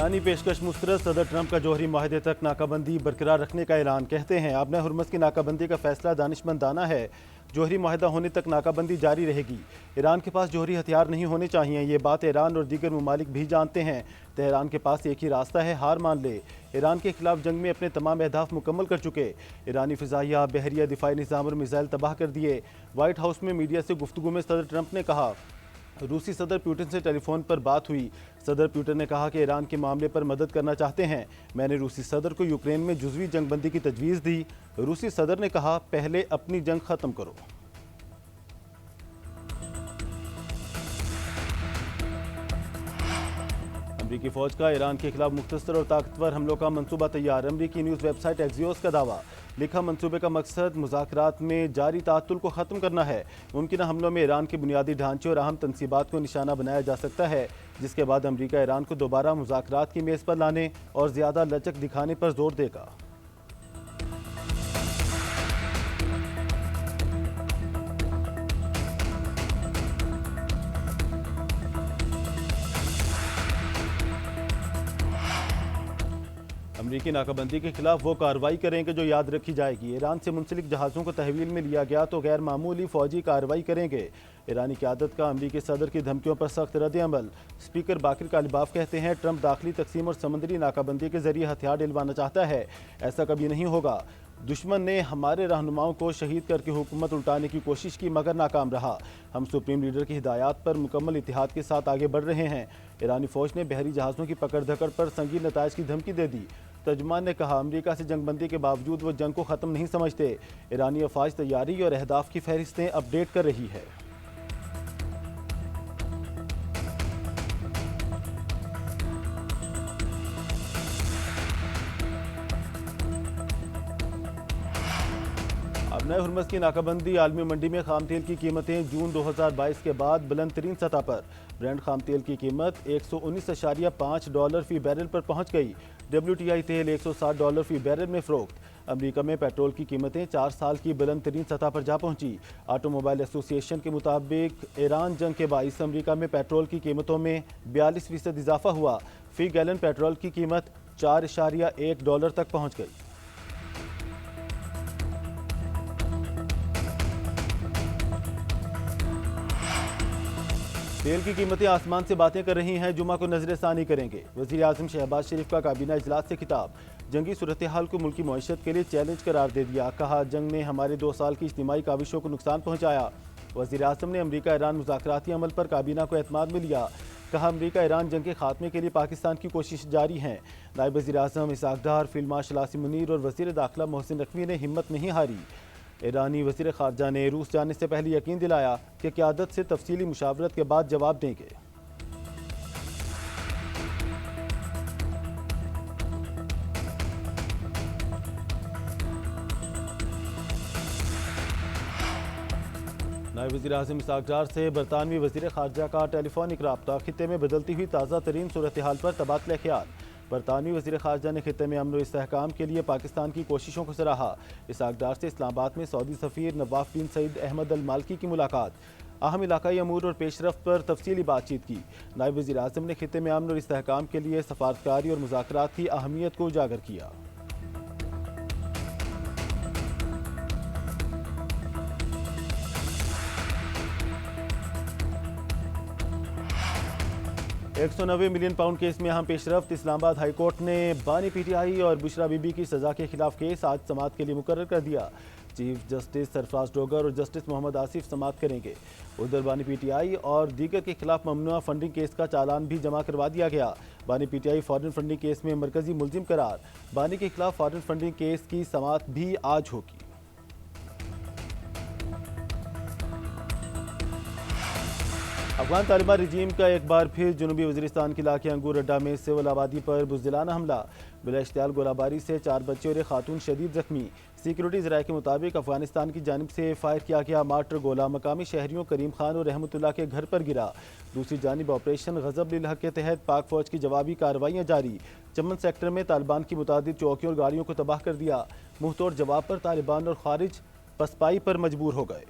ईरानी पेशकश मुस्तरद। सदर ट्रंप का जौहरी माहदे तक नाकाबंदी बरकरार रखने का ऐलान। कहते हैं आबना हुर्मुज़ की नाकाबंदी का फैसला दानिशमंदाना है। जौहरी माहदा होने तक नाकाबंदी जारी रहेगी। ईरान के पास जौहरी हथियार नहीं होने चाहिए, ये बात ईरान और दीगर ममालिक भी जानते हैं। तेहरान के पास एक ही रास्ता है, हार मान ले। ईरान के खिलाफ जंग में अपने तमाम अहदाफ मुकम्मल कर चुके। ईरानी फ़िज़ाइया, बहरिया, दिफाई निज़ाम और मिसाइल तबाह कर दिए। वाइट हाउस में मीडिया से गुफ्तगू में सदर ट्रंप ने कहा, रूसी सदर पुतिन से टेलीफोन पर बात हुई। सदर पुतिन ने कहा कि ईरान के मामले पर मदद करना चाहते हैं। मैंने रूसी सदर को यूक्रेन में जुज़वी जंगबंदी की तजवीज़ दी। रूसी सदर ने कहा, पहले अपनी जंग ख़त्म करो। अमरीकी फ़ौज का ईरान के खिलाफ मुख्तसर और ताकतवर हमलों का मंसूबा तैयार। अमरीकी न्यूज़ वेबसाइट एक्सियोस का दावा। लिखा, मंसूबे का मकसद मुज़ाकरात में जारी ताअत्तुल को ख़त्म करना है। मुमकिन हमलों में ईरान के बुनियादी ढांचे और अहम तनसीबात को निशाना बनाया जा सकता है, जिसके बाद अमरीका ईरान को दोबारा मुज़ाकरात की मेज़ पर लाने और ज़्यादा लचक दिखाने पर जोर देगा। अमरीकी नाकाबंदी के खिलाफ वो कार्रवाई करेंगे जो याद रखी जाएगी। ईरान से मुंसलिक जहाज़ों को तहवील में लिया गया तो गैर मामूली फौजी कार्रवाई करेंगे। ईरानी क़यादत का अमरीकी सदर की धमकियों पर सख्त रद्द-ए-अमल। स्पीकर बाकिर कालिबाफ कहते हैं, ट्रंप दाखिली तकसीम और समंदरी नाकाबंदी के जरिए हथियार डलवाना चाहता है। ऐसा कभी नहीं होगा। दुश्मन ने हमारे रहनुमाओं को शहीद करके हुकूमत उल्टाने की कोशिश की, मगर नाकाम रहा। हम सुप्रीम लीडर की हिदायत पर मुकम्मल इत्तेहाद के साथ आगे बढ़ रहे हैं। ईरानी फ़ौज ने बहरी जहाज़ों की पकड़ धकड़ पर संगीन नताइज की धमकी दे दी। तर्जुमान ने कहा, अमरीका से जंगबंदी के बावजूद वो जंग को ख़त्म नहीं समझते। ईरानी अफवाज तैयारी और अहदाफ की फहरिस्तें अपडेट कर रही है। अब नए हुर्मुज़ की नाकाबंदी। आलमी मंडी में खाम तेल की कीमतें जून 2022 के बाद बुलंद तरीन सतह पर। ब्रेंड खाम तेल की कीमत $119.5 फी बैरल पर पहुंच गई। WTI तेल $160 फी बैरल में फ़रोख्त। अमरीका में पेट्रोल की कीमतें 4 साल की बुलंद तरीन सतह पर जा पहुंची। ऑटोमोबाइल एसोसिएशन के मुताबिक ईरान जंग के बाइस अमरीका में पेट्रोल की कीमतों में 42% इजाफा हुआ। फी गैलन पेट्रोल की कीमत $4.1 तक पहुँच गई। तेल की कीमतें आसमान से बातें कर रही हैं। जुमा को नजरसानी करेंगे। वज़ीर आज़म शहबाज शरीफ का काबीना इजलास से खिताब। जंगी सूरत हाल को मुल्की मईशत के लिए चैलेंज करार दे दिया। कहा, जंग ने हमारे 2 साल की इज्तिमाई काविशों को नुकसान पहुँचाया। वज़ीर आज़म ने अमरीका ईरान मुज़ाकराती अमल पर काबीना को एतमाद में लिया। कहा, अमरीका ईरान जंग के खात्मे के लिए पाकिस्तान की कोशिश जारी हैं। नायब वज़ीर आज़म इसहाक डार, फील्ड मार्शल आसिम मुनीर और वज़ीर दाखिला मोहसिन नकवी ने हिम्मत नहीं हारी। ईरानी वज़ीर ख़ारजा ने रूस जाने से पहले यकीन दिलाया कि क़यादत से तफसीली मुशावरत के बाद जवाब देंगे। नायब वज़ीर आज़म इसहाक डार से बरतानवी वज़ीर ख़ारजा का टेलीफोनिक रब्ता। खित्ते में बदलती हुई ताज़ा तरीन सूरत हाल पर तबादला ख्याल। बरतानवी वज़ीर ख़ारजा ने खित्ते में अमन और इस्तेहकाम के लिए पाकिस्तान की कोशिशों को सराहा। इसहाक डार से इस्लामाबाद में सऊदी सफ़ीर नवाफ बिन सईद अहमद अल मालकी की मुलाकात। अहम इलाकाई अमूर और पेशरफ्त पर तफसीली बातचीत की। नायब वज़ीर आज़म ने खित्ते में अमन और इस्तेहकाम के लिए सफारतकारी और मुज़ाकरात की अहमियत को उजागर किया। £190 मिलियन केस में अहम पेशरफ्त। इस्लामाबाद हाई कोर्ट ने बानी PTI और बुशरा बीबी की सज़ा के खिलाफ केस आज समाअत के लिए मुकर्रर कर दिया। चीफ जस्टिस सरफराज डोगर और जस्टिस मोहम्मद आसिफ समाअत करेंगे। उधर बानी PTI और दीगर के खिलाफ ममनुआ फंडिंग केस का चालान भी जमा करवा दिया गया। बानी PTI फॉरेन फंडिंग केस में मरकजी मुलजिम करार। बानी के खिलाफ फॉरेन फंडिंग केस की समाअत भी आज होगी। अफगान तालिबान रजीम का एक बार फिर जनूबी वज़ीरिस्तान के इलाके अंगूर अड्डा में सिविल आबादी पर बुज़दिलाना हमला। बिला इश्तियाल गोलाबारी से 4 बच्चे और एक खातून शदीद जख्मी। सिक्योरिटी ज़राए के मुताबिक अफगानिस्तान की जानिब से फायर किया गया मार्टर गोला मकामी शहरियों करीम खान और रहमतुल्लाह के घर पर गिरा। दूसरी जानिब ऑपरेशन गज़ब लिल हक़ के तहत पाक फ़ौज की जवाबी कार्रवाइयाँ जारी। चमन सेक्टर में तालिबान की मुतादिद चौकियों और गाड़ियों को तबाह कर दिया। मुँह तोड़ जवाब पर तालिबान और खारिज पसपाई पर मजबूर हो गए।